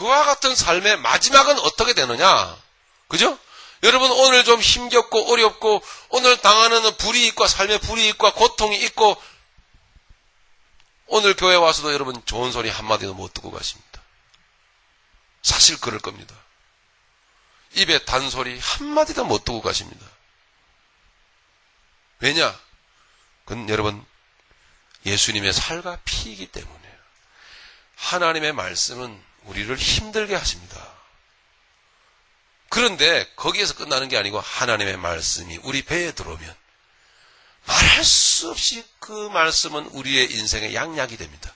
그와 같은 삶의 마지막은 어떻게 되느냐? 그죠? 여러분 오늘 좀 힘겹고 어렵고 오늘 당하는 불이익과 삶의 불이익과 고통이 있고 오늘 교회 와서도 여러분 좋은 소리 한마디도 못 듣고 가십니다. 사실 그럴 겁니다. 입에 단소리 한마디도 못 듣고 가십니다. 왜냐? 그건 여러분 예수님의 살과 피이기 때문이에요. 하나님의 말씀은 우리를 힘들게 하십니다. 그런데 거기에서 끝나는 게 아니고 하나님의 말씀이 우리 배에 들어오면 말할 수 없이 그 말씀은 우리의 인생의 양약이 됩니다.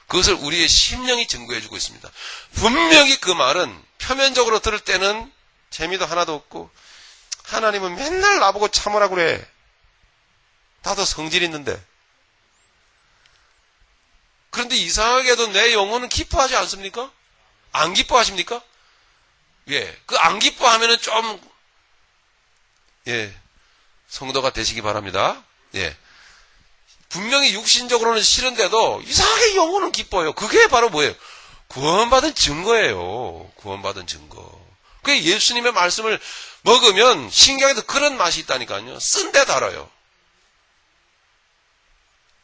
그것을 우리의 심령이 증거해주고 있습니다. 분명히 그 말은 표면적으로 들을 때는 재미도 하나도 없고 하나님은 맨날 나보고 참으라 그래. 나도 성질 있는데. 그런데 이상하게도 내 영혼은 기뻐하지 않습니까? 안 기뻐하십니까? 예, 그 안 기뻐하면은 좀, 예, 성도가 되시기 바랍니다. 예. 분명히 육신적으로는 싫은데도 이상하게 영혼은 기뻐요. 그게 바로 뭐예요? 구원받은 증거예요. 구원받은 증거. 그게 예수님의 말씀을 먹으면 신경에도 그런 맛이 있다니까요. 쓴데 달아요.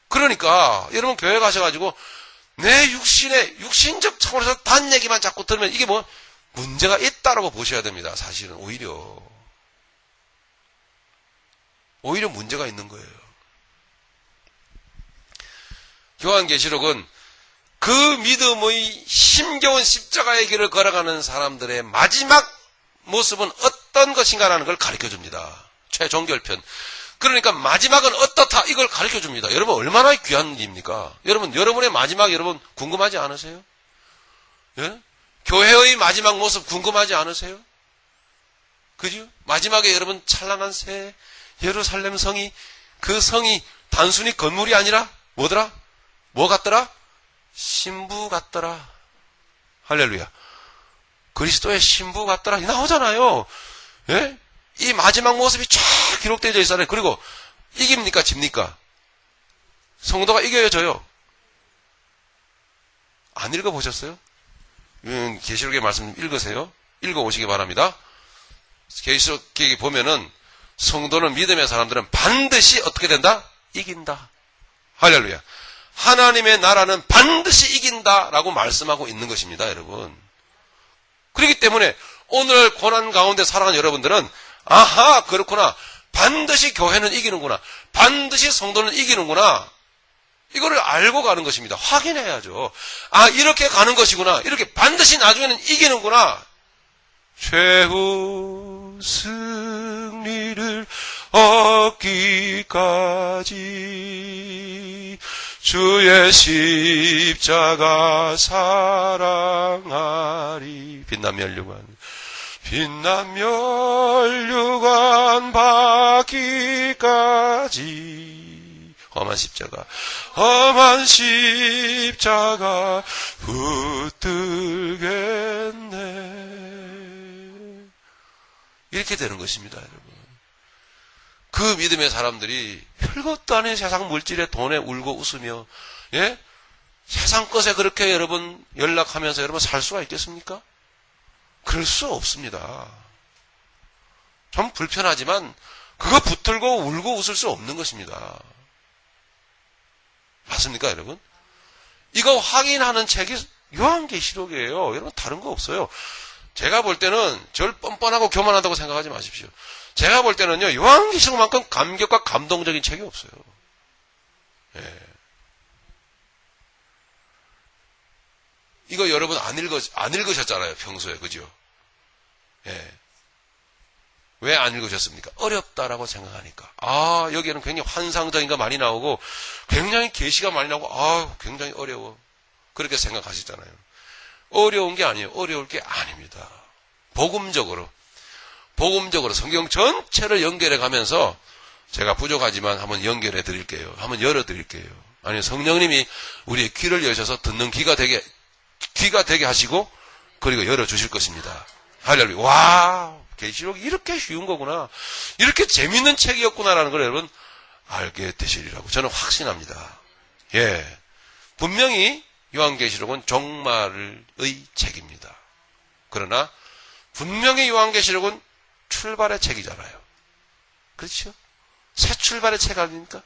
그러니까 여러분 교회 가셔가지고 내 육신적 차원에서 단 얘기만 자꾸 들으면 이게 뭐 문제가 있다라고 보셔야 됩니다. 사실은 오히려 문제가 있는 거예요. 요한계시록은 그 믿음의 힘겨운 십자가의 길을 걸어가는 사람들의 마지막 모습은 어떤 것인가라는 걸 가르쳐줍니다. 최종결편. 그러니까 마지막은 어떻다 이걸 가르쳐줍니다. 여러분 얼마나 귀한 일입니까? 여러분 여러분의 마지막 여러분 궁금하지 않으세요? 예? 교회의 마지막 모습 궁금하지 않으세요? 그죠? 마지막에 여러분 찬란한 새 예루살렘 성이 그 성이 단순히 건물이 아니라 뭐더라? 뭐 같더라? 신부 같더라. 할렐루야. 그리스도의 신부 같더라. 나오잖아요. 예? 이 마지막 모습이 쫙 기록되어 있잖아요. 그리고 이깁니까? 집니까? 성도가 이겨요, 져요? 안 읽어보셨어요? 계시록의 말씀 읽으세요. 읽어오시기 바랍니다. 계시록에 보면은 성도는 믿음의 사람들은 반드시 어떻게 된다? 이긴다. 할렐루야. 하나님의 나라는 반드시 이긴다라고 말씀하고 있는 것입니다, 여러분. 그렇기 때문에 오늘 고난 가운데 살아가는 여러분들은 아하, 그렇구나. 반드시 교회는 이기는구나. 반드시 성도는 이기는구나. 이거를 알고 가는 것입니다. 확인해야죠. 아, 이렇게 가는 것이구나. 이렇게 반드시 나중에는 이기는구나. 최후 승리를 얻기까지 주의 십자가 사랑하리. 빛나며 멸류관 받기까지 험한 십자가 붙들겠네. 이렇게 되는 것입니다, 여러분. 그 믿음의 사람들이 별것도 아닌 세상 물질에 돈에 울고 웃으며, 예? 세상 것에 그렇게 여러분 연락하면서 여러분 살 수가 있겠습니까? 그럴 수 없습니다. 좀 불편하지만 그거 붙들고 울고 웃을 수 없는 것입니다. 맞습니까, 여러분? 이거 확인하는 책이 요한계시록이에요. 여러분 다른 거 없어요. 제가 볼 때는 절 뻔뻔하고 교만하다고 생각하지 마십시오. 제가 볼 때는요, 요한계시록만큼 감격과 감동적인 책이 없어요. 예. 이거 여러분 안 읽으셨잖아요, 평소에. 그죠? 예. 왜 안 읽으셨습니까? 어렵다라고 생각하니까. 아, 여기에는 굉장히 환상적인 거 많이 나오고, 굉장히 계시가 많이 나오고, 아, 굉장히 어려워. 그렇게 생각하시잖아요. 어려운 게 아니에요. 어려울 게 아닙니다. 복음적으로 성경 전체를 연결해 가면서 제가 부족하지만 한번 연결해 드릴게요. 한번 열어 드릴게요. 아니, 성령님이 우리의 귀를 여셔서 듣는 귀가 되게 하시고, 그리고 열어 주실 것입니다. 할렐루야. 와, 계시록이 이렇게 쉬운 거구나. 이렇게 재밌는 책이었구나라는 걸 여러분 알게 되시리라고 저는 확신합니다. 예. 분명히 요한계시록은 종말의 책입니다. 그러나 분명히 요한계시록은 출발의 책이잖아요. 그렇죠? 새 출발의 책 아닙니까?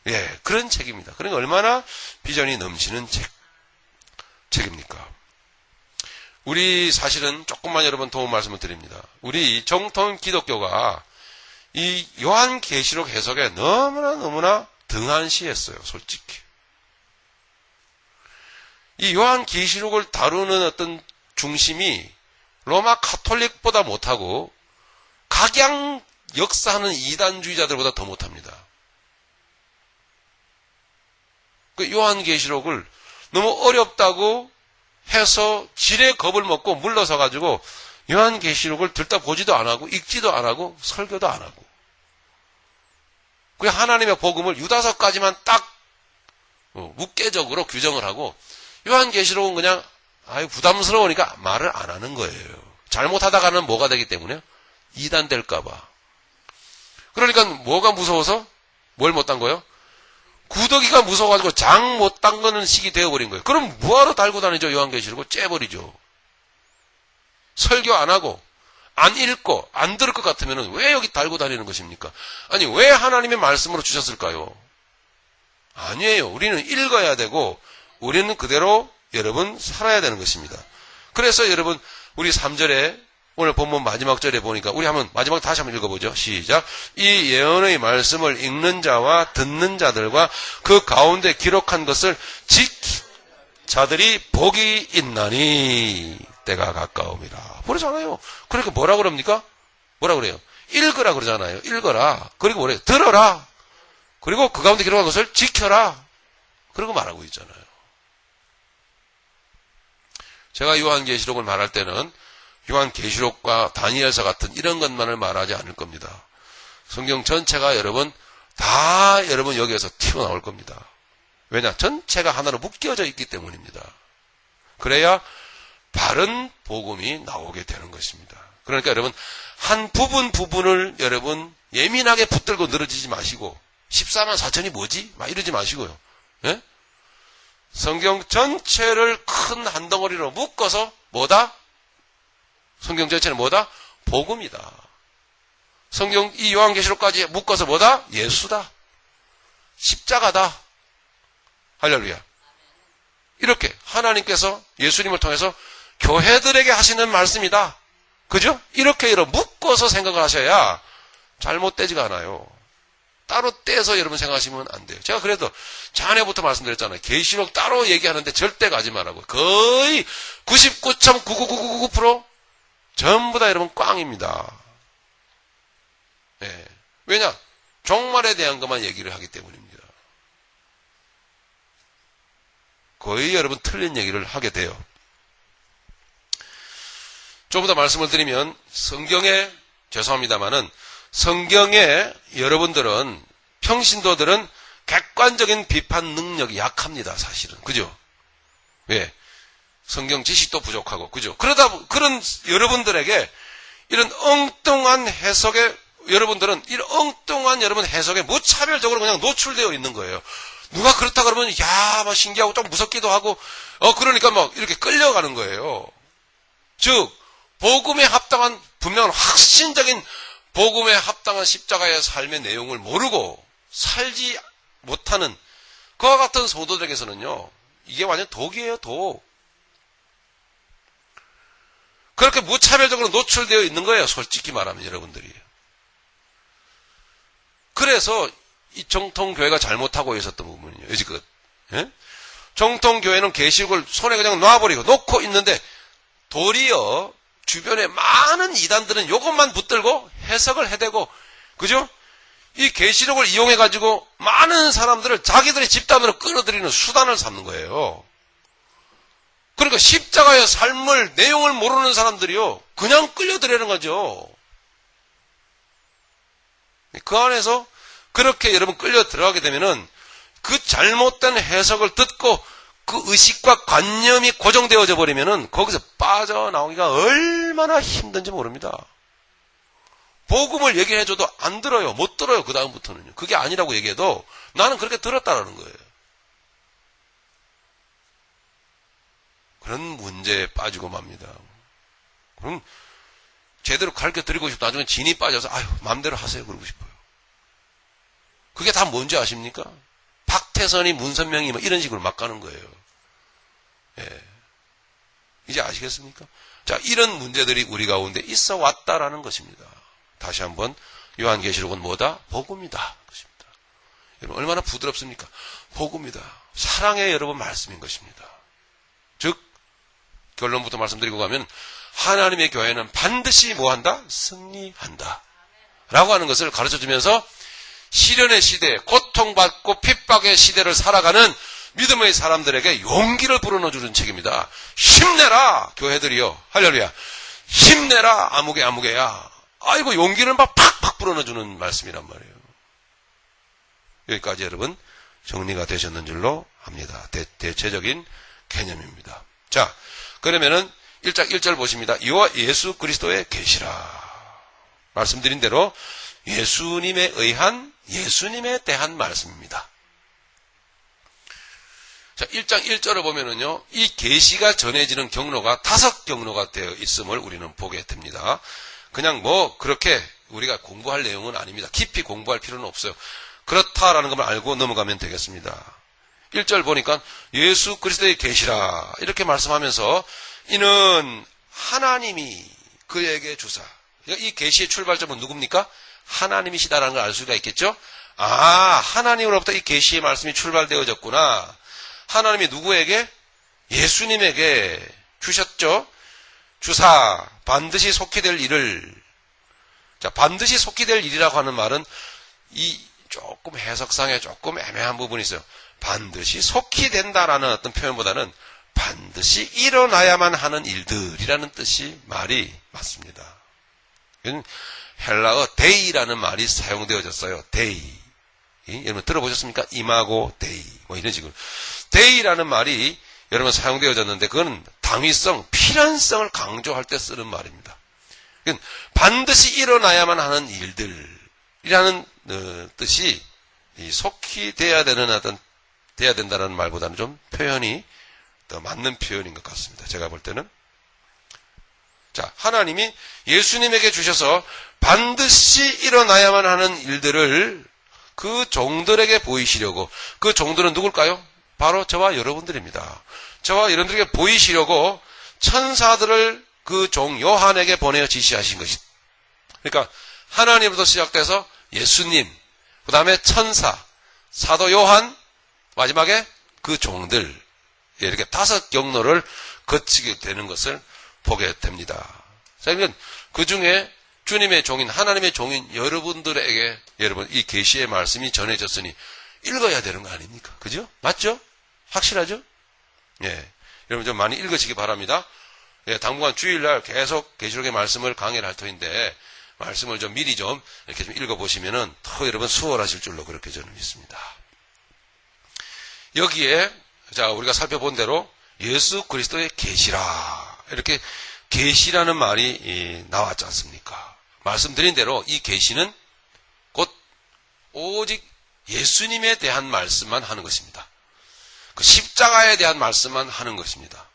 예, 그런 책입니다. 그러니까 얼마나 비전이 넘치는 책입니까? 우리 사실은 조금만 여러분 도움 말씀을 드립니다. 우리 정통 기독교가 이 요한계시록 해석에 너무나 등한시했어요, 솔직히. 이 요한계시록을 다루는 어떤 중심이 로마 카톨릭보다 못하고 각양 역사하는 이단주의자들보다 더 못합니다. 그 요한계시록을 너무 어렵다고 해서 지레 겁을 먹고 물러서 가지고 요한계시록을 들다보지도 안 하고 읽지도 안 하고 설교도 안 하고 그 하나님의 복음을 유다서까지만 딱 묵계적으로 규정을 하고 요한계시록은 그냥 부담스러우니까 말을 안 하는 거예요. 잘못하다가는 뭐가 되기 때문에 이단 될까 봐. 그러니까 뭐가 무서워서 뭘 못 단 거예요? 구더기가 무서워가지고 장 못 담그는 식이 되어버린 거예요. 그럼 뭐하러 달고 다니죠? 요한계시록을 째버리죠. 설교 안 하고 안 읽고 안 들을 것 같으면 왜 여기 달고 다니는 것입니까? 아니 왜 하나님의 말씀으로 주셨을까요? 아니에요. 우리는 읽어야 되고 우리는 그대로 여러분 살아야 되는 것입니다. 그래서 여러분 우리 3절에 오늘 본문 마지막 절에 보니까 우리 마지막 다시 한번 읽어보죠. 시작. 이 예언의 말씀을 읽는 자와 듣는 자들과 그 가운데 기록한 것을 지키 자들이 복이 있나니 때가 가까움이라. 그러잖아요. 그러니까 뭐라 그럽니까? 뭐라 그래요? 읽으라 그러잖아요. 읽어라. 그리고 뭐래요? 들어라. 그리고 그 가운데 기록한 것을 지켜라. 그러고 말하고 있잖아요. 제가 요한계시록을 말할 때는 요한계시록과 다니엘서 같은 이런 것만을 말하지 않을 겁니다. 성경 전체가 여러분 여기에서 튀어나올 겁니다. 왜냐? 전체가 하나로 묶여져 있기 때문입니다. 그래야 바른 복음이 나오게 되는 것입니다. 그러니까 여러분 한 부분을 여러분 예민하게 붙들고 늘어지지 마시고 14만 4천이 뭐지? 막 이러지 마시고요. 예? 성경 전체를 큰 한 덩어리로 묶어서 뭐다? 성경 전체는 뭐다? 복음이다. 성경 이 요한계시록까지 묶어서 뭐다? 예수다. 십자가다. 할렐루야. 이렇게 하나님께서 예수님을 통해서 교회들에게 하시는 말씀이다. 그죠? 이렇게 묶어서 생각을 하셔야 잘못되지가 않아요. 따로 떼서 여러분 생각하시면 안 돼요. 제가 그래도 전에부터 말씀드렸잖아요. 계시록 따로 얘기하는데 절대 가지 말라고. 거의 99.99999% 전부 다 여러분 꽝입니다. 네. 왜냐? 종말에 대한 것만 얘기를 하기 때문입니다. 거의 여러분 틀린 얘기를 하게 돼요. 좀 더 말씀을 드리면 죄송합니다마는 성경에 여러분들은 평신도들은 객관적인 비판 능력이 약합니다. 사실은. 그죠? 왜? 성경 지식도 부족하고. 그죠? 그런 여러분들에게 이런 엉뚱한 해석에 여러분들은 이런 엉뚱한 여러분 해석에 무차별적으로 그냥 노출되어 있는 거예요. 누가 그렇다 그러면 막 신기하고 좀 무섭기도 하고 그러니까 막 이렇게 끌려가는 거예요. 즉 복음에 합당한 분명한 확신적인 복음에 합당한 십자가의 삶의 내용을 모르고 살지 못하는 그와 같은 성도들에게서는요. 이게 완전 독이에요. 독. 그렇게 무차별적으로 노출되어 있는 거예요. 솔직히 말하면 여러분들이. 그래서 이 정통교회가 잘못하고 있었던 부분이에요. 여지껏. 예? 정통교회는 계시록을 손에 그냥 놔버리고 놓고 있는데 도리어 주변에 많은 이단들은 이것만 붙들고 해석을 해대고 그죠? 이 계시록을 이용해가지고 많은 사람들을 자기들의 집단으로 끌어들이는 수단을 삼는 거예요. 그러니까 십자가의 삶을 내용을 모르는 사람들이요. 그냥 끌려들이는 거죠. 그 안에서 그렇게 여러분 끌려 들어가게 되면은 그 잘못된 해석을 듣고 그 의식과 관념이 고정되어져 버리면은 거기서 빠져나오기가 얼마나 힘든지 모릅니다. 복음을 얘기해줘도 안 들어요. 못 들어요. 그 다음부터는요. 그게 아니라고 얘기해도 나는 그렇게 들었다라는 거예요. 그런 문제에 빠지고 맙니다. 그럼 제대로 가르쳐 드리고 싶고 나중에 진이 빠져서 아유 마음대로 하세요 그러고 싶어요. 그게 다 뭔지 아십니까? 박태선이 문선명이 뭐 이런 식으로 막 가는 거예요. 예. 이제 아시겠습니까? 자, 이런 문제들이 우리 가운데 있어 왔다라는 것입니다. 다시 한번 요한계시록은 뭐다? 복음이다. 것입니다. 여러분 얼마나 부드럽습니까? 복음이다. 사랑의 여러분 말씀인 것입니다. 즉 결론부터 말씀드리고 가면 하나님의 교회는 반드시 뭐한다? 승리한다. 라고 하는 것을 가르쳐주면서 시련의 시대, 고통받고 핍박의 시대를 살아가는 믿음의 사람들에게 용기를 불어넣어주는 책입니다. 힘내라 교회들이요. 할렐루야. 힘내라 아무개야. 아이고 용기를 막 팍팍 불어넣어주는 말씀이란 말이에요. 여기까지 여러분 정리가 되셨는 줄로 합니다. 대체적인 개념입니다. 자, 그러면은 1장 1절 보십니다. 이와 예수 그리스도의 계시라. 말씀드린 대로 예수님에 의한 예수님에 대한 말씀입니다. 자, 1장 1절을 보면은요, 이 계시가 전해지는 경로가 5경로가 되어 있음을 우리는 보게 됩니다. 그냥 뭐 그렇게 우리가 공부할 내용은 아닙니다. 깊이 공부할 필요는 없어요. 그렇다라는 것만 알고 넘어가면 되겠습니다. 1절 보니까 예수 그리스도의 계시라 이렇게 말씀하면서 이는 하나님이 그에게 주사. 이 계시의 출발점은 누굽니까? 하나님이시다라는 걸 알 수가 있겠죠? 아, 하나님으로부터 이 계시의 말씀이 출발되어졌구나. 하나님이 누구에게? 예수님에게 주셨죠? 주사, 반드시 속히 될 일을. 자, 반드시 속히 될 일이라고 하는 말은 이 조금 해석상에 조금 애매한 부분이 있어요. 반드시 속히 된다라는 어떤 표현보다는 반드시 일어나야만 하는 일들이라는 뜻이 말이 맞습니다. 헬라어 데이라는 말이 사용되어졌어요. 데이. 여러분 들어보셨습니까? 이마고 데이. 뭐 이런 식으로. 데이라는 말이 여러분 사용되어졌는데 그건 당위성, 필연성을 강조할 때 쓰는 말입니다. 반드시 일어나야만 하는 일들이라는 뜻이 속히 돼야 되는 어떤 돼야 된다는 말보다는 좀 표현이 더 맞는 표현인 것 같습니다. 제가 볼 때는. 자, 하나님이 예수님에게 주셔서 반드시 일어나야만 하는 일들을 그 종들에게 보이시려고. 그 종들은 누굴까요? 바로 저와 여러분들입니다. 저와 여러분들에게 보이시려고 천사들을 그 종 요한에게 보내어 지시하신 것입니다. 그러니까 하나님부터 시작돼서 예수님, 그 다음에 천사, 사도 요한, 마지막에 그 종들, 이렇게 5경로를 거치게 되는 것을 보게 됩니다. 자, 그러면 그 중에 주님의 종인, 하나님의 종인 여러분들에게 여러분 이 계시의 말씀이 전해졌으니 읽어야 되는 거 아닙니까? 그죠? 맞죠? 확실하죠? 예. 여러분 좀 많이 읽으시기 바랍니다. 예, 당분간 주일날 계속 계시록의 말씀을 강의를 할 터인데 말씀을 좀 미리 좀 이렇게 좀 읽어보시면은 더 여러분 수월하실 줄로 그렇게 저는 믿습니다. 여기에 자 우리가 살펴본 대로 예수 그리스도의 계시라 이렇게 계시라는 말이 나왔지 않습니까? 말씀드린 대로 이 계시는 곧 오직 예수님에 대한 말씀만 하는 것입니다. 그 십자가에 대한 말씀만 하는 것입니다.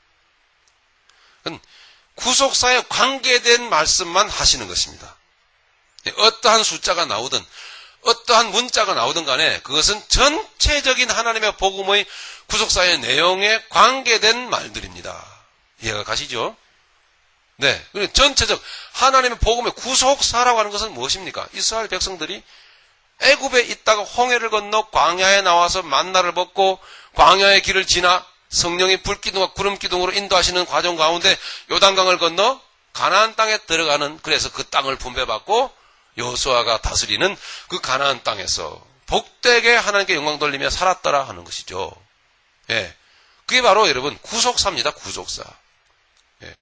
구속사에 관계된 말씀만 하시는 것입니다. 어떠한 숫자가 나오든 어떠한 문자가 나오든 간에 그것은 전체적인 하나님의 복음의 구속사의 내용에 관계된 말들입니다. 이해가 가시죠? 네. 전체적 하나님의 복음의 구속사라고 하는 것은 무엇입니까? 이스라엘 백성들이 애굽에 있다가 홍해를 건너 광야에 나와서 만나를 먹고 광야의 길을 지나 성령이 불기둥과 구름기둥으로 인도하시는 과정 가운데 요단강을 건너 가나안 땅에 들어가는 그래서 그 땅을 분배받고 여호수아가 다스리는 그 가나안 땅에서 복되게 하나님께 영광 돌리며 살았더라 하는 것이죠. 예. 그게 바로 여러분 구속사입니다. 구속사.